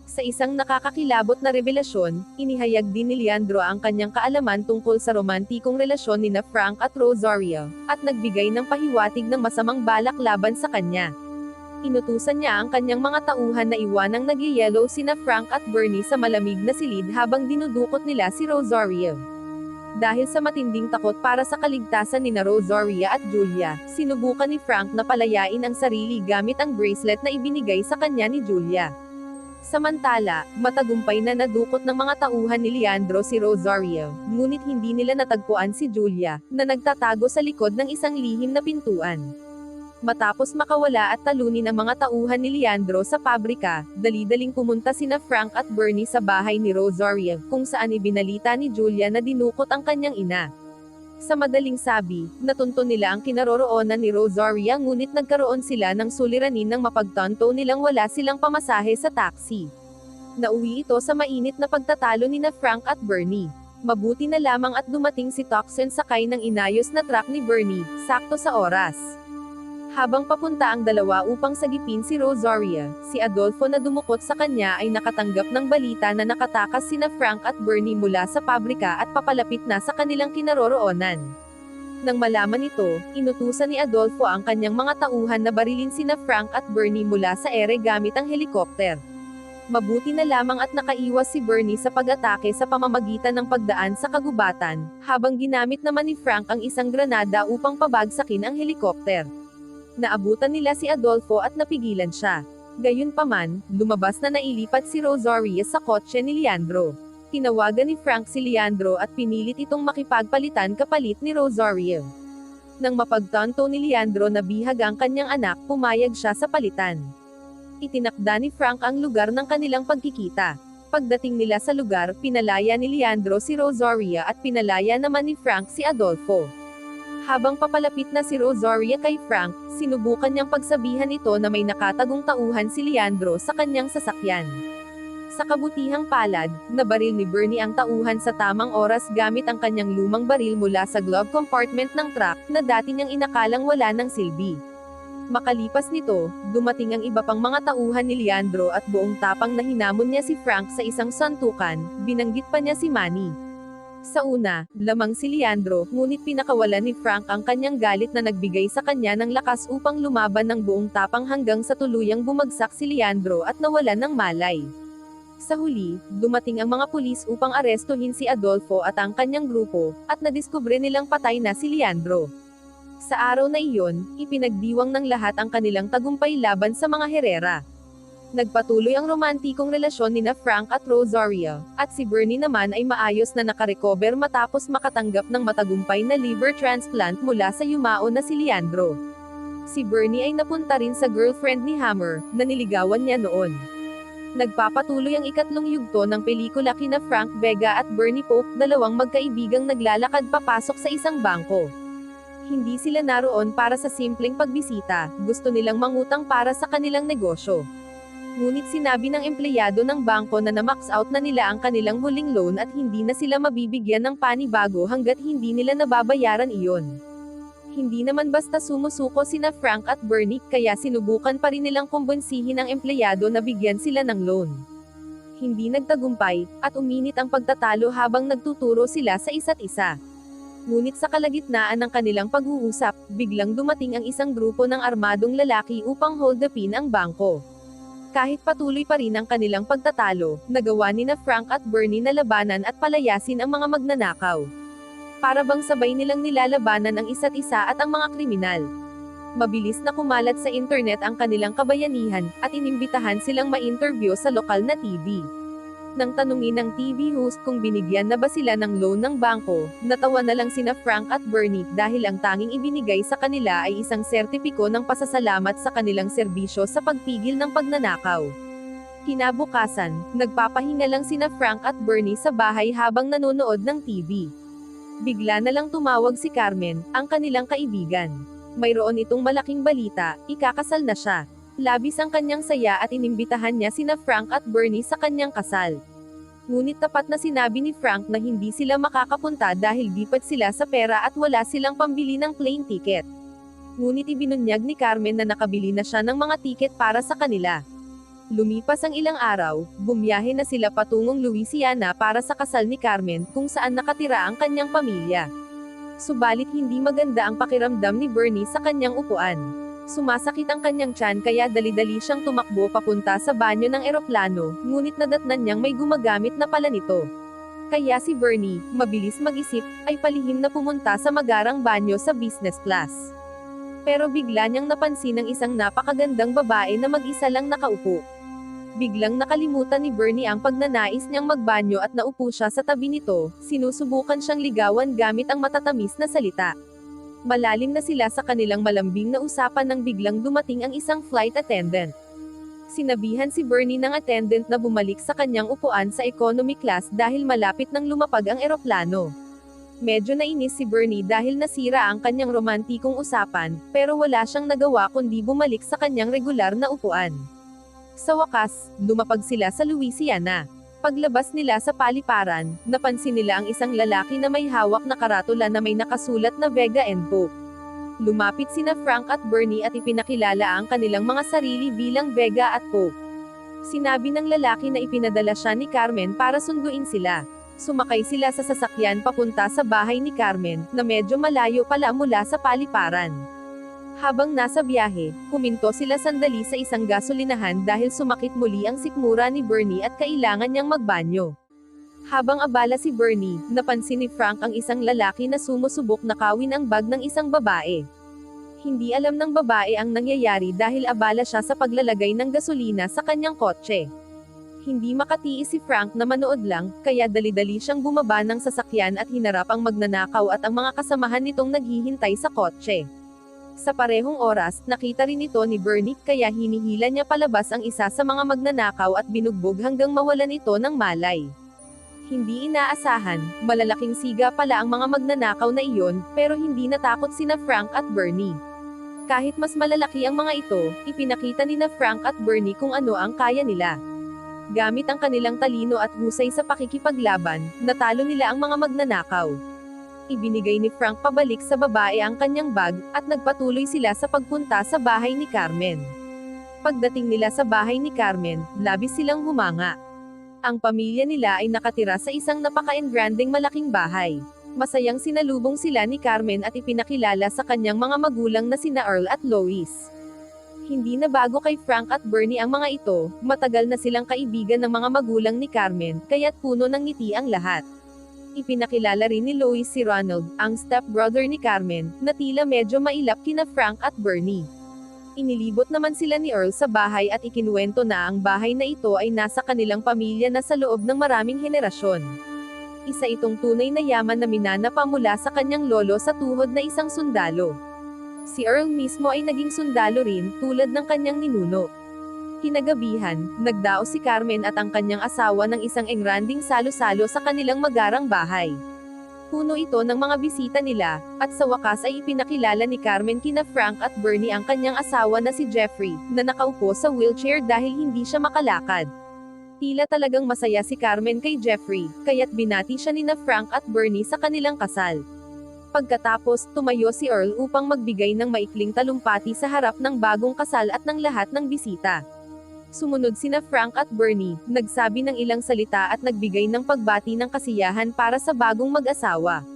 Sa isang nakakakilabot na revelasyon, inihayag din ni Leandro ang kanyang kaalaman tungkol sa romantikong relasyon nina Frank at Rosario, at nagbigay ng pahiwatig ng masamang balak laban sa kanya. Inutusan niya ang kanyang mga tauhan na iwanang nagyayelo sina Frank at Bernie sa malamig na silid habang dinudukot nila si Rosario. Dahil sa matinding takot para sa kaligtasan nina Rosaria at Julia, sinubukan ni Frank na palayain ang sarili gamit ang bracelet na ibinigay sa kanya ni Julia. Samantala, matagumpay na nadukot ng mga tauhan ni Leandro si Rosario, ngunit hindi nila natagpuan si Julia, na nagtatago sa likod ng isang lihim na pintuan. Matapos makawala at talunin ang mga tauhan ni Leandro sa pabrika, dali-daling pumunta sina Frank at Bernie sa bahay ni Rosario, kung saan ibinalita ni Julia na dinukot ang kanyang ina. Sa madaling sabi, natunto nila ang kinaroroonan ni Rosaria ngunit nagkaroon sila ng suliranin nang mapagtanto nilang wala silang pamasahe sa taxi. Nauwi ito sa mainit na pagtatalo nina Frank at Bernie. Mabuti na lamang at dumating si Toxin sakay ng inayos na truck ni Bernie, sakto sa oras. Habang papunta ang dalawa upang sagipin si Rosaria, si Adolfo na dumukot sa kanya ay nakatanggap ng balita na nakatakas sina Frank at Bernie mula sa pabrika at papalapit na sa kanilang kinaroroonan. Nang malaman ito, inutusan ni Adolfo ang kanyang mga tauhan na barilin sina Frank at Bernie mula sa ere gamit ang helikopter. Mabuti na lamang at nakaiwas si Bernie sa pag-atake sa pamamagitan ng pagdaan sa kagubatan, habang ginamit naman ni Frank ang isang granada upang pabagsakin ang helikopter. Naabutan nila si Adolfo at napigilan siya. Gayunpaman, lumabas na nailipat si Rosaria sa kotse ni Leandro. Tinawagan ni Frank si Leandro at pinilit itong makipagpalitan kapalit ni Rosaria. Nang mapagtanto ni Leandro na bihag ang kanyang anak, pumayag siya sa palitan. Itinakda ni Frank ang lugar ng kanilang pagkikita. Pagdating nila sa lugar, pinalaya ni Leandro si Rosaria at pinalaya naman ni Frank si Adolfo. Habang papalapit na si Rosaria kay Frank, sinubukan niyang pagsabihan ito na may nakatagong tauhan si Leandro sa kanyang sasakyan. Sa kabutihang palad, nabaril ni Bernie ang tauhan sa tamang oras gamit ang kanyang lumang baril mula sa glove compartment ng truck na dati niyang inakalang wala ng silbi. Makalipas nito, dumating ang iba pang mga tauhan ni Leandro at buong tapang na hinamon niya si Frank sa isang santukan, binanggit pa niya si Manny. Sa una, lamang si Leandro, ngunit pinakawalan ni Frank ang kanyang galit na nagbigay sa kanya ng lakas upang lumaban ng buong tapang hanggang sa tuluyang bumagsak si Leandro at nawalan ng malay. Sa huli, dumating ang mga pulis upang arestuhin si Adolfo at ang kanyang grupo, at nadiskubre nilang patay na si Leandro. Sa araw na iyon, ipinagdiwang ng lahat ang kanilang tagumpay laban sa mga Herrera. Nagpatuloy ang romantikong relasyon nina Frank at Rosaria, at si Bernie naman ay maayos na nakarecover matapos makatanggap ng matagumpay na liver transplant mula sa yumao na si Leandro. Si Bernie ay napunta rin sa girlfriend ni Hammer, na niligawan niya noon. Nagpapatuloy ang ikatlong yugto ng pelikula kina Frank Vega at Bernie Pope, dalawang magkaibigang naglalakad papasok sa isang bangko. Hindi sila naroon para sa simpleng pagbisita, gusto nilang mangutang para sa kanilang negosyo. Ngunit sinabi ng empleyado ng bangko na na-max out na nila ang kanilang huling loan at hindi na sila mabibigyan ng panibago hanggat hindi nila nababayaran iyon. Hindi naman basta sumusuko sina Frank at Bernie, kaya sinubukan pa rin nilang kumbinsihin ang empleyado na bigyan sila ng loan. Hindi nagtagumpay, at uminit ang pagtatalo habang nagtuturo sila sa isa't isa. Ngunit sa kalagitnaan ng kanilang pag-uusap, biglang dumating ang isang grupo ng armadong lalaki upang hold upin ang bangko. Kahit patuloy pa rin ang kanilang pagtatalo, nagawa nina Frank at Bernie na labanan at palayasin ang mga magnanakaw. Para bang sabay nilang nilalabanan ang isa't isa at ang mga kriminal. Mabilis na kumalat sa internet ang kanilang kabayanihan, at inimbitahan silang ma-interview sa lokal na TV. Nang tanungin ng TV host kung binigyan na ba sila ng loan ng bangko, natawa na lang sina Frank at Bernie dahil ang tanging ibinigay sa kanila ay isang sertipiko ng pasasalamat sa kanilang serbisyo sa pagpigil ng pagnanakaw. Kinabukasan, nagpapahinga lang sina Frank at Bernie sa bahay habang nanonood ng TV. Bigla na lang tumawag si Carmen, ang kanilang kaibigan. Mayroon itong malaking balita, ikakasal na siya. Labis ang kanyang saya at inimbitahan niya sina Frank at Bernie sa kanyang kasal. Ngunit tapat na sinabi ni Frank na hindi sila makakapunta dahil dipat sila sa pera at wala silang pambili ng plane ticket. Ngunit ibinunyag ni Carmen na nakabili na siya ng mga tiket para sa kanila. Lumipas ang ilang araw, bumiyahe na sila patungong Louisiana para sa kasal ni Carmen, kung saan nakatira ang kanyang pamilya. Subalit hindi maganda ang pakiramdam ni Bernie sa kanyang upuan. Sumasakit ang kanyang tiyan kaya dali-dali siyang tumakbo papunta sa banyo ng eroplano, ngunit nadatnan niyang may gumagamit na pala nito. Kaya si Bernie, mabilis mag-isip, ay palihim na pumunta sa magarang banyo sa business class. Pero bigla niyang napansin ang isang napakagandang babae na mag-isa lang nakaupo. Biglang nakalimutan ni Bernie ang pagnanais niyang magbanyo at naupo siya sa tabi nito, sinusubukan siyang ligawan gamit ang matatamis na salita. Malalim na sila sa kanilang malambing na usapan nang biglang dumating ang isang flight attendant. Sinabihan si Bernie ng attendant na bumalik sa kanyang upuan sa economy class dahil malapit nang lumapag ang eroplano. Medyo nainis si Bernie dahil nasira ang kanyang romantikong usapan, pero wala siyang nagawa kundi bumalik sa kanyang regular na upuan. Sa wakas, lumapag sila sa Louisiana. Paglabas nila sa paliparan, napansin nila ang isang lalaki na may hawak na karatula na may nakasulat na Vega and Pope. Lumapit sina Frank at Bernie at ipinakilala ang kanilang mga sarili bilang Vega at Pope. Sinabi ng lalaki na ipinadala siya ni Carmen para sunduin sila. Sumakay sila sa sasakyan papunta sa bahay ni Carmen, na medyo malayo pala mula sa paliparan. Habang nasa biyahe, huminto sila sandali sa isang gasolinahan dahil sumakit muli ang sikmura ni Bernie at kailangan niyang magbanyo. Habang abala si Bernie, napansin ni Frank ang isang lalaki na sumusubok na kawin ang bag ng isang babae. Hindi alam ng babae ang nangyayari dahil abala siya sa paglalagay ng gasolina sa kanyang kotse. Hindi makatiis si Frank na manood lang, kaya dali-dali siyang bumaba ng sasakyan at hinarap ang magnanakaw at ang mga kasamahan nitong naghihintay sa kotse. Sa parehong oras, nakita rin ito ni Bernie, kaya hinihila niya palabas ang isa sa mga magnanakaw at binugbog hanggang mawalan ito ng malay. Hindi inaasahan, malalaking siga pala ang mga magnanakaw na iyon, pero hindi natakot sina Frank at Bernie. Kahit mas malalaki ang mga ito, ipinakita ni na Frank at Bernie kung ano ang kaya nila. Gamit ang kanilang talino at husay sa pakikipaglaban, natalo nila ang mga magnanakaw. Ibinigay ni Frank pabalik sa babae ang kanyang bag, at nagpatuloy sila sa pagpunta sa bahay ni Carmen. Pagdating nila sa bahay ni Carmen, labis silang humanga. Ang pamilya nila ay nakatira sa isang napaka-engranding malaking bahay. Masayang sinalubong sila ni Carmen at ipinakilala sa kanyang mga magulang na sina Earl at Lois. Hindi na bago kay Frank at Bernie ang mga ito, matagal na silang kaibigan ng mga magulang ni Carmen, kaya't puno ng ngiti ang lahat. Ipinakilala rin ni Lois si Ronald, ang stepbrother ni Carmen, na tila medyo mailap kina Frank at Bernie. Inilibot naman sila ni Earl sa bahay at ikinuwento na ang bahay na ito ay nasa kanilang pamilya na sa loob ng maraming henerasyon. Isa itong tunay na yaman na minanapa mula sa kanyang lolo sa tuhod na isang sundalo. Si Earl mismo ay naging sundalo rin, tulad ng kanyang ninuno. Kinagabihan, nagdaos si Carmen at ang kanyang asawa ng isang engranding salo-salo sa kanilang magarang bahay. Puno ito ng mga bisita nila, at sa wakas ay ipinakilala ni Carmen kina Frank at Bernie ang kanyang asawa na si Jeffrey, na nakaupo sa wheelchair dahil hindi siya makalakad. Tila talagang masaya si Carmen kay Jeffrey, kaya't binati siya nina Frank at Bernie sa kanilang kasal. Pagkatapos, tumayo si Earl upang magbigay ng maikling talumpati sa harap ng bagong kasal at ng lahat ng bisita. Sumunod sina Frank at Bernie, nagsabi ng ilang salita at nagbigay ng pagbati ng kasiyahan para sa bagong mag-asawa.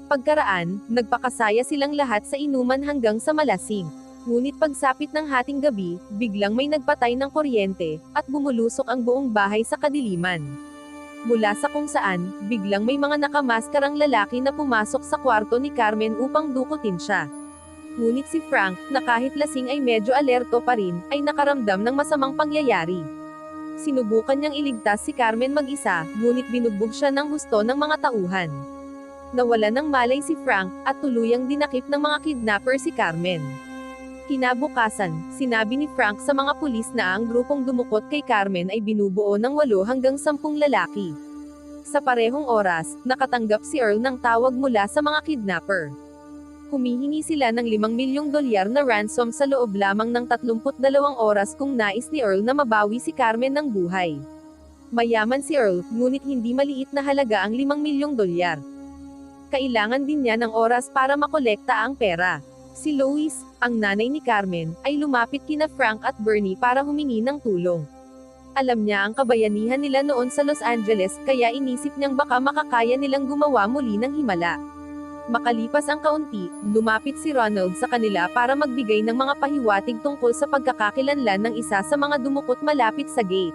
Pagkaraan, nagpakasaya silang lahat sa inuman hanggang sa malasing. Ngunit pagsapit ng hating gabi, biglang may nagpatay ng kuryente, at bumulusok ang buong bahay sa kadiliman. Mula sa kung saan, biglang may mga nakamaskarang lalaki na pumasok sa kwarto ni Carmen upang dukutin siya. Ngunit si Frank, na kahit lasing ay medyo alerto pa rin, ay nakaramdam ng masamang pangyayari. Sinubukan niyang iligtas si Carmen mag-isa, ngunit binugbog siya ng husto ng mga tauhan. Nawala ng malay si Frank, at tuluyang dinakip ng mga kidnapper si Carmen. Kinabukasan, sinabi ni Frank sa mga pulis na ang grupong dumukot kay Carmen ay binubuo ng 8 hanggang 10 lalaki. Sa parehong oras, nakatanggap si Earl ng tawag mula sa mga kidnapper. Humihingi sila ng $5 milyong na ransom sa loob lamang ng 32 oras kung nais ni Earl na mabawi si Carmen ng buhay. Mayaman si Earl, ngunit hindi maliit na halaga ang $5 milyong. Kailangan din niya ng oras para makolekta ang pera. Si Lois, ang nanay ni Carmen, ay lumapit kina Frank at Bernie para humingi ng tulong. Alam niya ang kabayanihan nila noon sa Los Angeles, kaya inisip niyang baka makakaya nilang gumawa muli ng himala. Makalipas ang kaunti, lumapit si Ronald sa kanila para magbigay ng mga pahiwatig tungkol sa pagkakakilanlan ng isa sa mga dumukot malapit sa gate.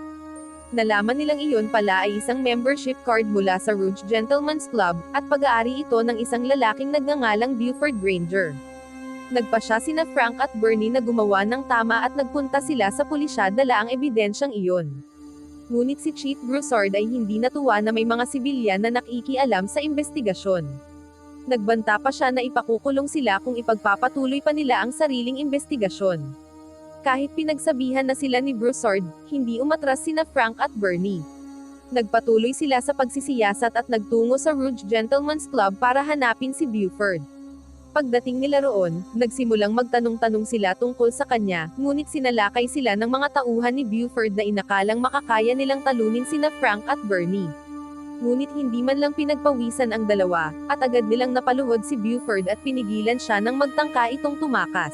Nalaman nilang iyon pala ay isang membership card mula sa Rouge Gentlemen's Club, at pag-aari ito ng isang lalaking nagngangalang Buford Granger. Nagpasya sina Frank at Bernie na gumawa ng tama at nagpunta sila sa pulisya dala ang ebidensyang iyon. Ngunit si Chief Broussard ay hindi natuwa na may mga sibilyan na nakikialam sa investigasyon. Nagbanta pa siya na ipakukulong sila kung ipagpapatuloy pa nila ang sariling investigasyon. Kahit pinagsabihan na sila ni Broussard, hindi umatras sina Frank at Bernie. Nagpatuloy sila sa pagsisiyasat at nagtungo sa Rouge Gentlemen's Club para hanapin si Buford. Pagdating nila roon, nagsimulang magtanong-tanong sila tungkol sa kanya, ngunit sinalakay sila ng mga tauhan ni Buford na inakalang makakaya nilang talunin sina Frank at Bernie. Ngunit hindi man lang pinagpawisan ang dalawa, at agad nilang napaluhod si Buford at pinigilan siya nang magtangka itong tumakas.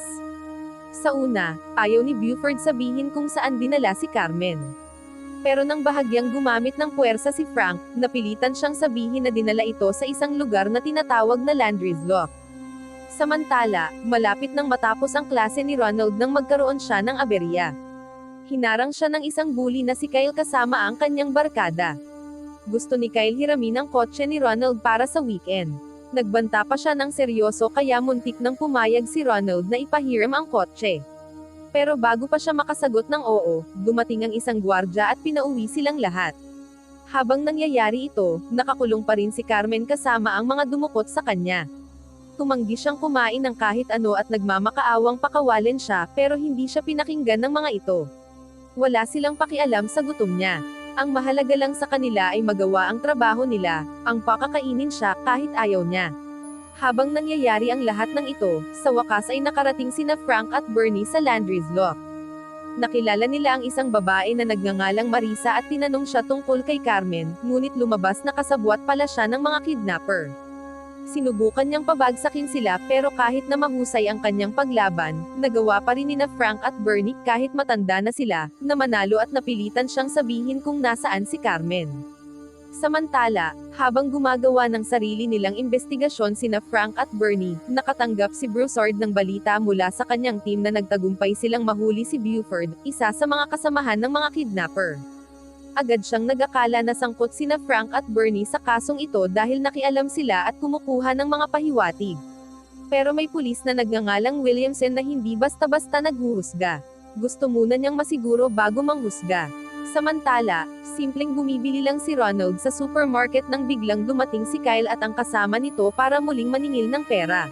Sa una, ayaw ni Buford sabihin kung saan dinala si Carmen. Pero nang bahagyang gumamit ng puwersa si Frank, napilitan siyang sabihin na dinala ito sa isang lugar na tinatawag na Landry's Lock. Samantala, malapit nang matapos ang klase ni Ronald nang magkaroon siya ng aberya. Hinarang siya ng isang bully na si Kyle kasama ang kanyang barkada. Gusto ni Kyle hiramin ang kotse ni Ronald para sa weekend. Nagbanta pa siya ng seryoso kaya muntik nang pumayag si Ronald na ipahiram ang kotse. Pero bago pa siya makasagot ng oo, dumating ang isang gwardya at pinauwi silang lahat. Habang nangyayari ito, nakakulong pa rin si Carmen kasama ang mga dumukot sa kanya. Tumanggi siyang kumain ng kahit ano at nagmamakaawang pakawalan siya, pero hindi siya pinakinggan ng mga ito. Wala silang pakialam sa gutom niya. Ang mahalaga lang sa kanila ay magawa ang trabaho nila, ang pakakainin siya kahit ayaw niya. Habang nangyayari ang lahat ng ito, sa wakas ay nakarating sina Frank at Bernie sa Landry's Lock. Nakilala nila ang isang babae na nagngangalang Marisa at tinanong siya tungkol kay Carmen, ngunit lumabas na kasabwat pala siya ng mga kidnapper. Sinubukan niyang pabagsakin sila pero kahit na mahusay ang kanyang paglaban, nagawa pa rin nina Frank at Bernie kahit matanda na sila, na manalo at napilitan siyang sabihin kung nasaan si Carmen. Samantala, habang gumagawa ng sarili nilang investigasyon sina Frank at Bernie, nakatanggap si Broussard ng balita mula sa kanyang team na nagtagumpay silang mahuli si Buford, isa sa mga kasamahan ng mga kidnapper. Agad siyang nag-akala na sangkot sina Frank at Bernie sa kasong ito dahil nakialam sila at kumukuha ng mga pahiwatig. Pero may pulis na nagngangalang Williamson na hindi basta-basta naghuhusga. Gusto muna niyang masiguro bago manghusga. Samantala, simpleng bumibili lang si Ronald sa supermarket nang biglang dumating si Kyle at ang kasama nito para muling maningil ng pera.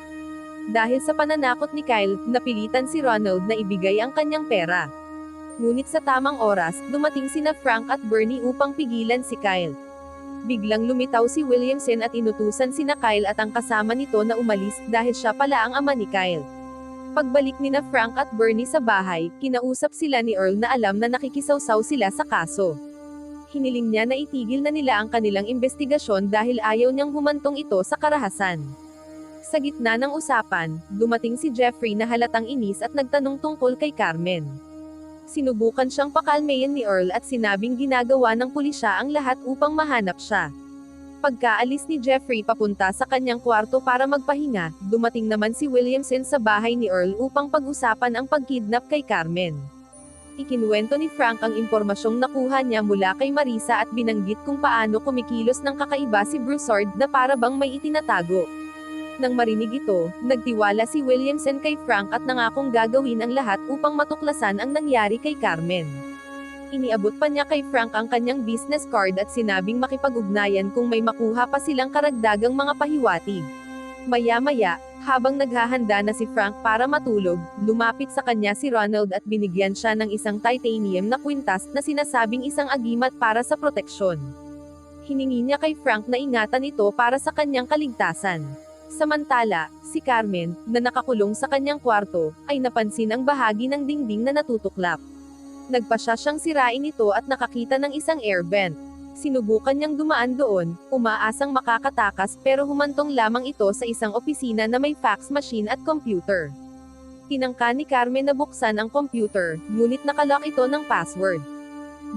Dahil sa pananakot ni Kyle, napilitan si Ronald na ibigay ang kanyang pera. Ngunit sa tamang oras, dumating sina Frank at Bernie upang pigilan si Kyle. Biglang lumitaw si Williamson at inutusan sina Kyle at ang kasama nito na umalis dahil siya pala ang ama ni Kyle. Pagbalik nina Frank at Bernie sa bahay, kinausap sila ni Earl na alam na nakikisawsaw sila sa kaso. Hiniling niya na itigil na nila ang kanilang investigasyon dahil ayaw niyang humantong ito sa karahasan. Sa gitna ng usapan, dumating si Jeffrey na halatang inis at nagtanong tungkol kay Carmen. Sinubukan siyang pakalmayan ni Earl at sinabing ginagawa ng pulisya ang lahat upang mahanap siya. Pagkaalis ni Jeffrey papunta sa kanyang kwarto para magpahinga, dumating naman si Williamson sa bahay ni Earl upang pag-usapan ang pagkidnap kay Carmen. Ikinuwento ni Frank ang impormasyong nakuha niya mula kay Marisa at binanggit kung paano kumikilos ng kakaiba si Broussard na para bang may itinatago. Nang marinig ito, nagtiwala si Williamson kay Frank at nangakong gagawin ang lahat upang matuklasan ang nangyari kay Carmen. Iniabot pa niya kay Frank ang kanyang business card at sinabing makipag-ugnayan kung may makuha pa silang karagdagang mga pahiwatig. Maya-maya, habang naghahanda na si Frank para matulog, lumapit sa kanya si Ronald at binigyan siya ng isang titanium na kwintas na sinasabing isang agimat para sa proteksyon. Hiningi niya kay Frank na ingatan ito para sa kanyang kaligtasan. Samantala, si Carmen, na nakakulong sa kanyang kwarto, ay napansin ang bahagi ng dingding na natutuklap. Nagpasya siyang sirain ito at nakakita ng isang air vent. Sinubukan niyang dumaan doon, umaasang makakatakas pero humantong lamang ito sa isang opisina na may fax machine at computer. Tinangka ni Carmen na buksan ang computer, ngunit nakalock ito ng password.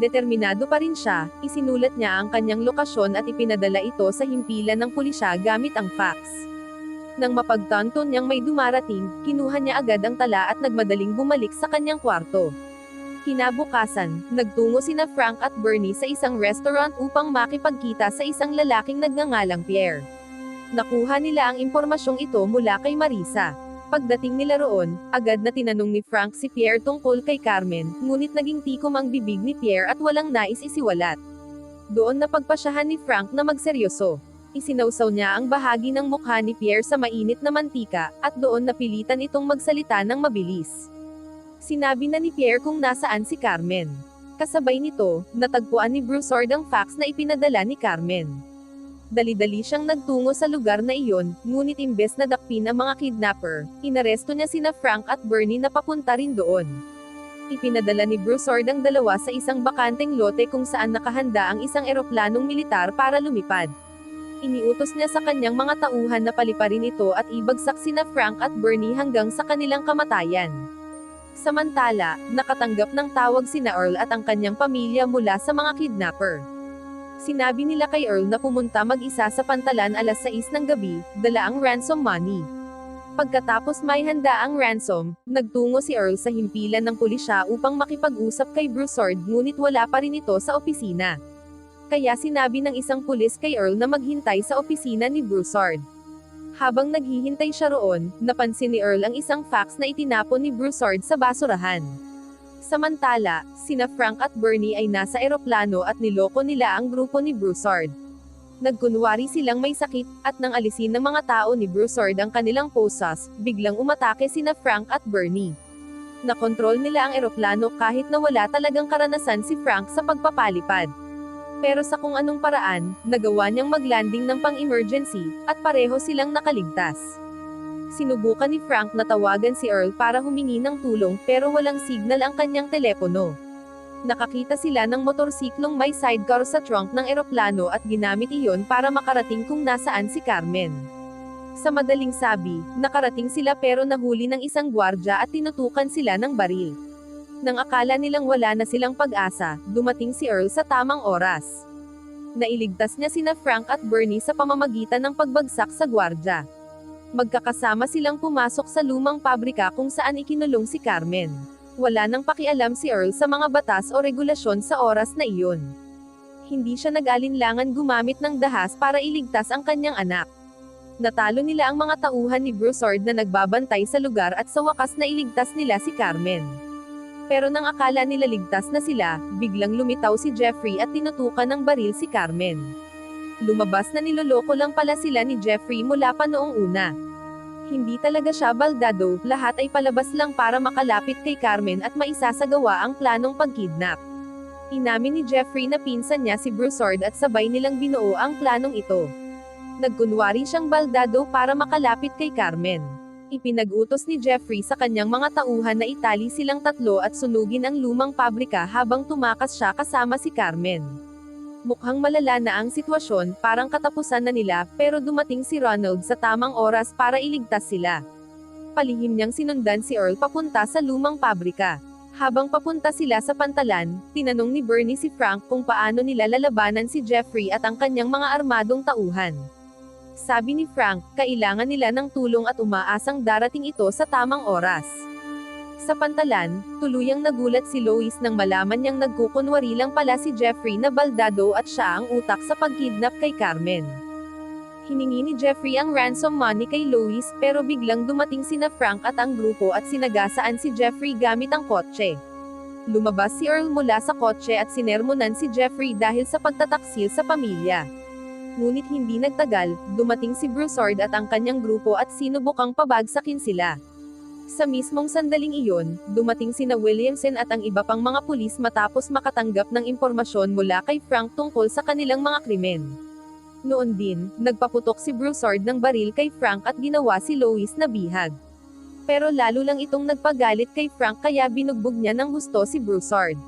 Determinado pa rin siya, isinulat niya ang kanyang lokasyon at ipinadala ito sa himpilan ng pulisya gamit ang fax. Nang mapagtanto niyang may dumarating, kinuha niya agad ang tala at nagmadaling bumalik sa kanyang kwarto. Kinabukasan, nagtungo sina Frank at Bernie sa isang restaurant upang makipagkita sa isang lalaking nagngangalang Pierre. Nakuha nila ang impormasyong ito mula kay Marisa. Pagdating nila roon, agad na tinanong ni Frank si Pierre tungkol kay Carmen, ngunit naging tikom ang bibig ni Pierre at walang nais isiwalat. Doon napagpasyahan ni Frank na magseryoso. Isinawsaw niya ang bahagi ng mukha ni Pierre sa mainit na mantika, at doon napilitan itong magsalita ng mabilis. Sinabi na ni Pierre kung nasaan si Carmen. Kasabay nito, natagpuan ni Broussard ang fax na ipinadala ni Carmen. Dali-dali siyang nagtungo sa lugar na iyon, ngunit imbes na dakpin ang mga kidnapper, inaresto niya sina Frank at Bernie na papunta rin doon. Ipinadala ni Broussard ang dalawa sa isang bakanteng lote kung saan nakahanda ang isang eroplanong militar para lumipad. Iniutos niya sa kanyang mga tauhan na paliparin ito at ibagsak sina Frank at Bernie hanggang sa kanilang kamatayan. Samantala, nakatanggap ng tawag sina Earl at ang kanyang pamilya mula sa mga kidnapper. Sinabi nila kay Earl na pumunta mag-isa sa Pantalan alas 6 ng gabi, dala ang ransom money. Pagkatapos may handa ang ransom, nagtungo si Earl sa himpilan ng pulisya upang makipag-usap kay Broussard ngunit wala pa rin ito sa opisina. Kaya sinabi ng isang pulis kay Earl na maghintay sa opisina ni Broussard. Habang naghihintay siya roon, napansin ni Earl ang isang fax na itinapon ni Broussard sa basurahan. Samantala, sina Frank at Bernie ay nasa eroplano at niloko nila ang grupo ni Broussard. Nagkunwari silang may sakit, at nang alisin ng mga tao ni Broussard ang kanilang posas, biglang umatake sina Frank at Bernie. Nakontrol nila ang eroplano kahit na wala talagang karanasan si Frank sa pagpapalipad. Pero sa kung anong paraan, nagawa niyang maglanding ng pang-emergency, at pareho silang nakaligtas. Sinubukan ni Frank na tawagan si Earl para humingi ng tulong pero walang signal ang kanyang telepono. Nakakita sila ng motorsiklong may sidecar sa trunk ng eroplano at ginamit iyon para makarating kung nasaan si Carmen. Sa madaling sabi, nakarating sila pero nahuli ng isang gwardya at tinutukan sila ng baril. Nang akala nilang wala na silang pag-asa, dumating si Earl sa tamang oras. Nailigtas niya sina Frank at Bernie sa pamamagitan ng pagbagsak sa gwardya. Magkakasama silang pumasok sa lumang pabrika kung saan ikinulong si Carmen. Wala nang pakialam si Earl sa mga batas o regulasyon sa oras na iyon. Hindi siya nag-alinlangan gumamit ng dahas para iligtas ang kanyang anak. Natalo nila ang mga tauhan ni Broussard na nagbabantay sa lugar at sa wakas na iligtas nila si Carmen. Pero nang akala nila ligtas na sila, biglang lumitaw si Jeffrey at tinutukan ng baril si Carmen. Lumabas na niloloko lang pala sila ni Jeffrey mula pa noong una. Hindi talaga siya baldado, lahat ay palabas lang para makalapit kay Carmen at maisasagawa ang planong pagkidnap. Inamin ni Jeffrey na pinsan niya si Broussard at sabay nilang binuo ang planong ito. Nagkunwari siyang baldado para makalapit kay Carmen. Ipinag-utos ni Jeffrey sa kanyang mga tauhan na itali silang tatlo at sunugin ang lumang pabrika habang tumakas siya kasama si Carmen. Mukhang malala na ang sitwasyon, parang katapusan na nila, pero dumating si Ronald sa tamang oras para iligtas sila. Palihim niyang sinundan si Earl papunta sa lumang pabrika. Habang papunta sila sa Pantalan, tinanong ni Bernie si Frank kung paano nila lalabanan si Jeffrey at ang kanyang mga armadong tauhan. Sabi ni Frank, kailangan nila ng tulong at umaasang darating ito sa tamang oras. Sa Pantalan, tuluyang nagulat si Lois nang malaman niyang nagkukunwari lang pala si Jeffrey na baldado at siya ang utak sa pagkidnap kay Carmen. Hiningi ni Jeffrey ang ransom money kay Lois pero biglang dumating sina Frank at ang grupo at sinagasaan si Jeffrey gamit ang kotse. Lumabas si Earl mula sa kotse at sinermonan si Jeffrey dahil sa pagtataksil sa pamilya. Ngunit hindi nagtagal, dumating si Broussard at ang kanyang grupo at sinubukang pabagsakin sila. Sa mismong sandaling iyon, dumating sina Williamson at ang iba pang mga pulis matapos makatanggap ng impormasyon mula kay Frank tungkol sa kanilang mga krimen. Noon din, nagpaputok si Broussard ng baril kay Frank at ginawa si Lois na bihag. Pero lalo lang itong nagpagalit kay Frank kaya binugbog niya ng husto si Broussard.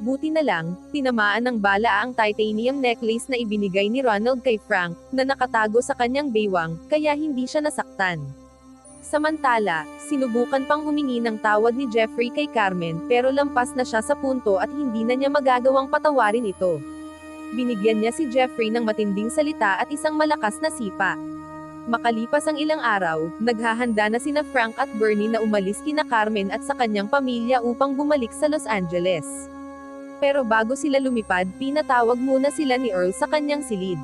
Buti na lang, tinamaan ng bala ang titanium necklace na ibinigay ni Ronald kay Frank, na nakatago sa kanyang baywang, kaya hindi siya nasaktan. Samantala, sinubukan pang humingi ng tawad ni Jeffrey kay Carmen pero lampas na siya sa punto at hindi na niya magagawang patawarin ito. Binigyan niya si Jeffrey ng matinding salita at isang malakas na sipa. Makalipas ang ilang araw, naghahanda na sina Frank at Bernie na umalis kina Carmen at sa kanyang pamilya upang bumalik sa Los Angeles. Pero bago sila lumipad, pinatawag muna sila ni Earl sa kanyang silid.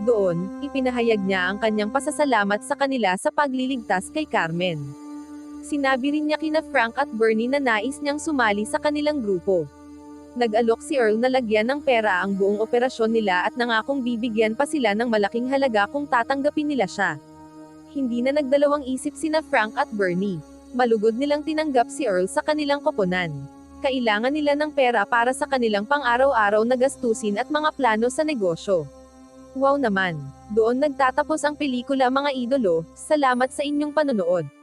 Doon, ipinahayag niya ang kanyang pasasalamat sa kanila sa pagliligtas kay Carmen. Sinabi rin niya kina Frank at Bernie na nais niyang sumali sa kanilang grupo. Nag-alok si Earl na lagyan ng pera ang buong operasyon nila at nangakong bibigyan pa sila ng malaking halaga kung tatanggapin nila siya. Hindi na nagdalawang isip sina Frank at Bernie. Malugod nilang tinanggap si Earl sa kanilang koponan. Kailangan nila ng pera para sa kanilang pang-araw-araw na gastusin at mga plano sa negosyo. Wow naman! Doon nagtatapos ang pelikula mga idolo, salamat sa inyong panonood.